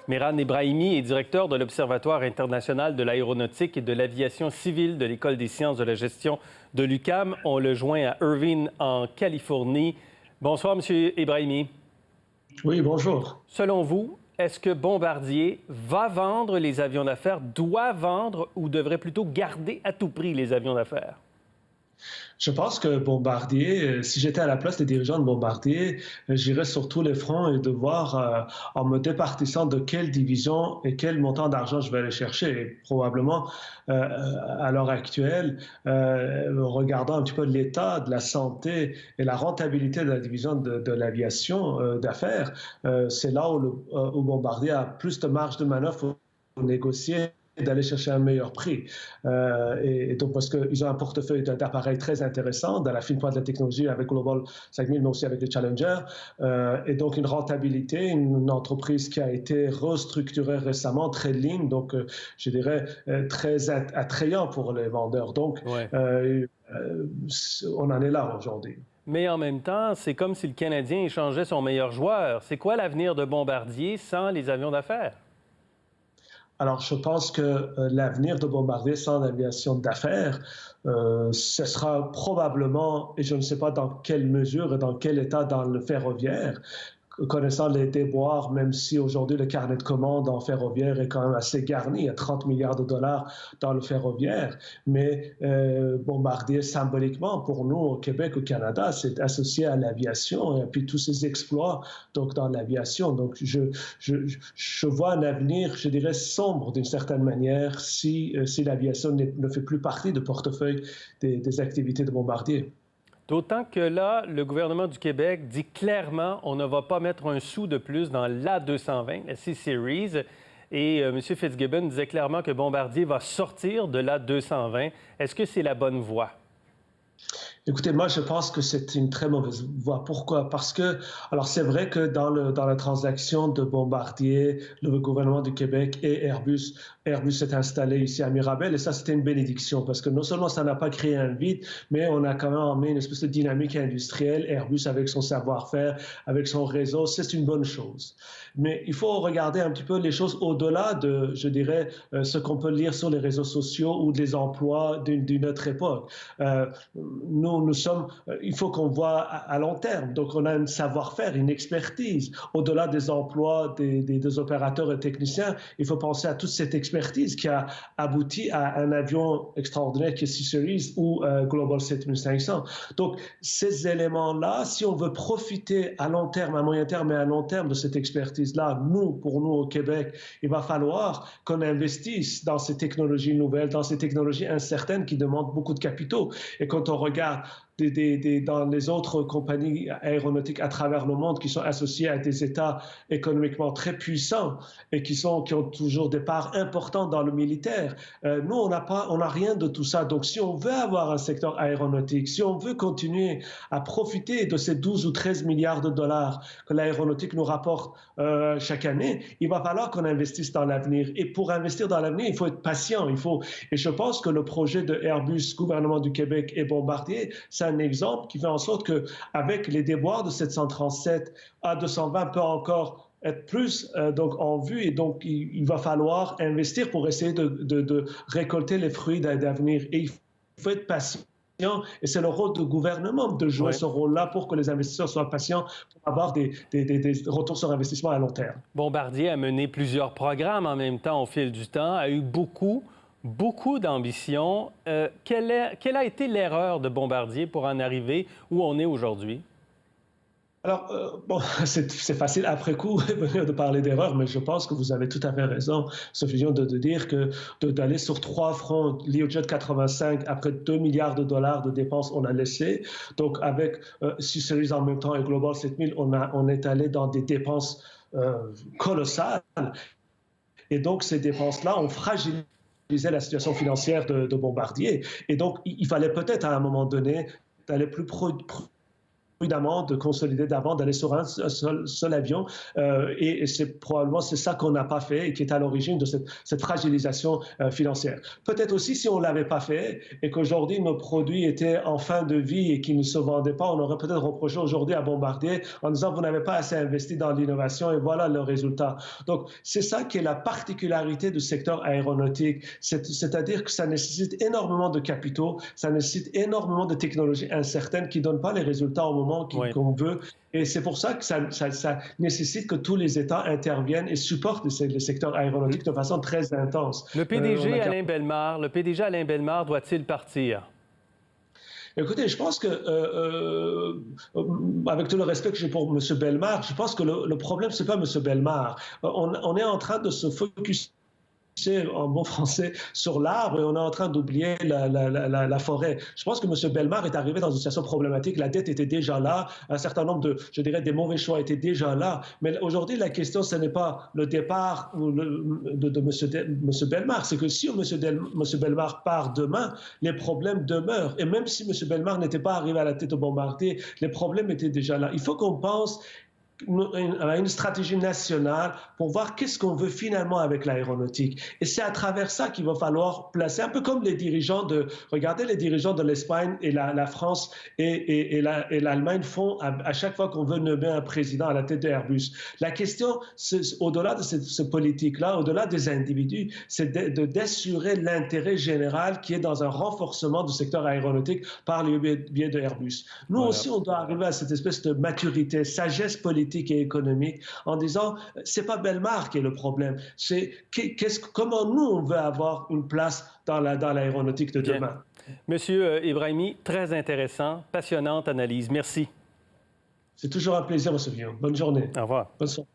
Mehran Ebrahimi est directeur de l'Observatoire international de l'aéronautique et de l'aviation civile de l'École des sciences de la gestion de l'UQAM. On le joint à Irvine, en Californie. Bonsoir, M. Ebrahimi. Oui, bonjour. Selon vous, est-ce que Bombardier va vendre les avions d'affaires, doit vendre ou devrait plutôt garder à tout prix les avions d'affaires? Je pense que Bombardier, si j'étais à la place des dirigeants de Bombardier, j'irais sur tous les fronts et de voir en me départissant de quelle division et quel montant d'argent je vais aller chercher. Et probablement, à l'heure actuelle, regardant un petit peu l'état de la santé et la rentabilité de la division de l'aviation d'affaires, c'est là où Bombardier a plus de marge de manœuvre pour négocier et d'aller chercher un meilleur prix. Et donc, parce qu'ils ont un portefeuille d'appareils très intéressant dans la fine pointe de la technologie avec Global 5000, mais aussi avec les Challenger. Et donc, une rentabilité, une entreprise qui a été restructurée récemment, très lean, donc je dirais très attrayant pour les vendeurs. Donc, Ouais. on en est là aujourd'hui. Mais en même temps, c'est comme si le Canadien échangeait son meilleur joueur. C'est quoi l'avenir de Bombardier sans les avions d'affaires? Alors, je pense que l'avenir de Bombardier sans l'aviation d'affaires, ce sera probablement, et je ne sais pas dans quelle mesure et dans quel état dans le ferroviaire, connaissant les déboires, même si aujourd'hui le carnet de commandes en ferroviaire est quand même assez garni, il y a 30 milliards de dollars dans le ferroviaire, mais Bombardier, symboliquement, pour nous, au Québec, au Canada, c'est associé à l'aviation et puis tous ces exploits donc, dans l'aviation. Donc, je vois un avenir, je dirais, sombre d'une certaine manière si l'aviation ne fait plus partie du portefeuille des activités de Bombardier. D'autant que là, le gouvernement du Québec dit clairement on ne va pas mettre un sou de plus dans l'A220, la C-Series. Et M. Fitzgibbon disait clairement que Bombardier va sortir de l'A220. Est-ce que c'est la bonne voie? Écoutez, moi, je pense que c'est une très mauvaise voie. Pourquoi? Parce que, alors, c'est vrai que dans la transaction de Bombardier, le gouvernement du Québec et Airbus s'est installé ici à Mirabel, et ça, c'était une bénédiction, parce que non seulement ça n'a pas créé un vide, mais on a quand même emmené une espèce de dynamique industrielle. Airbus, avec son savoir-faire, avec son réseau, c'est une bonne chose. Mais il faut regarder un petit peu les choses au-delà de, je dirais, ce qu'on peut lire sur les réseaux sociaux ou des emplois d'une autre époque. Nous sommes, il faut qu'on voit à long terme. Donc, on a un savoir-faire, une expertise. Au-delà des emplois des opérateurs et techniciens, il faut penser à toute cette expertise qui a abouti à un avion extraordinaire qui est C-Series ou Global 7500. Donc, ces éléments-là, si on veut profiter à long terme, à moyen terme et à long terme de cette expertise-là, pour nous au Québec, il va falloir qu'on investisse dans ces technologies nouvelles, dans ces technologies incertaines qui demandent beaucoup de capitaux. Et quand on regarde dans les autres compagnies aéronautiques à travers le monde qui sont associées à des États économiquement très puissants et qui ont toujours des parts importantes dans le militaire. Nous, on n'a rien de tout ça. Donc, si on veut avoir un secteur aéronautique, si on veut continuer à profiter de ces 12 ou 13 milliards de dollars que l'aéronautique nous rapporte chaque année, il va falloir qu'on investisse dans l'avenir. Et pour investir dans l'avenir, il faut être patient. Et je pense que le projet de Airbus, gouvernement du Québec et Bombardier, c'est un exemple qui fait en sorte qu'avec les déboires de 737, A220 peut encore être plus donc en vue et donc il va falloir investir pour essayer de récolter les fruits d'avenir. Et il faut être patient. Et c'est le rôle du gouvernement de jouer ce rôle-là pour que les investisseurs soient patients pour avoir des retours sur investissement à long terme. Bombardier a mené plusieurs programmes en même temps au fil du temps, a eu beaucoup d'ambition. Quelle a été l'erreur de Bombardier pour en arriver où on est aujourd'hui? Alors, bon, c'est facile après coup de parler d'erreur, mais je pense que vous avez tout à fait raison, Sophie, de dire que d'aller sur 3 fronts, Learjet 85, après 2 milliards de dollars de dépenses, on a laissé. Donc, avec C-Series en même temps et Global 7000, on est allé dans des dépenses colossales. Et donc, ces dépenses-là ont fragilisé la situation financière de Bombardier. Et donc, il fallait peut-être à un moment donné d'aller plus prudemment, de consolider d'avant, d'aller sur un seul avion. Et c'est probablement ça qu'on n'a pas fait et qui est à l'origine de cette fragilisation financière. Peut-être aussi, si on ne l'avait pas fait et qu'aujourd'hui nos produits étaient en fin de vie et qu'ils ne se vendaient pas, on aurait peut-être reproché aujourd'hui à Bombardier en disant vous n'avez pas assez investi dans l'innovation et voilà le résultat. Donc, c'est ça qui est la particularité du secteur aéronautique, c'est-à-dire que ça nécessite énormément de capitaux, ça nécessite énormément de technologies incertaines qui ne donnent pas les résultats au moment qu'on veut. Et c'est pour ça que ça nécessite que tous les États interviennent et supportent le secteur aéronautique de façon très intense. Le PDG Alain Bellemare doit-il partir? Écoutez, je pense que, avec tout le respect que j'ai pour M. Bellemare, je pense que le problème, ce n'est pas M. Bellemare. On est en train de se focus en bon français, sur l'arbre et on est en train d'oublier la forêt. Je pense que M. Bellemare est arrivé dans une situation problématique. La dette était déjà là. Un certain nombre des mauvais choix étaient déjà là. Mais aujourd'hui, la question, ce n'est pas le départ de M. Bellemare. C'est que si M. Bellemare part demain, les problèmes demeurent. Et même si M. Bellemare n'était pas arrivé à la tête de Bombardier, les problèmes étaient déjà là. Il faut qu'on pense à une stratégie nationale pour voir qu'est-ce qu'on veut finalement avec l'aéronautique. Et c'est à travers ça qu'il va falloir placer, un peu comme regardez les dirigeants de l'Espagne et la France et l'Allemagne font à chaque fois qu'on veut nommer un président à la tête d'Airbus. La question, au-delà de ce politique-là, au-delà des individus, c'est d'assurer l'intérêt général qui est dans un renforcement du secteur aéronautique par le biais de Airbus. Nous aussi, on doit arriver à cette espèce de maturité, sagesse politique et économique en disant c'est pas Bellemare qui est le problème, c'est comment nous on veut avoir une place dans l'aéronautique de demain. Monsieur Ibrahimi, très intéressant, passionnante analyse. Merci. C'est toujours un plaisir, M. Villon. Bonne journée. Au revoir. Bonne soirée.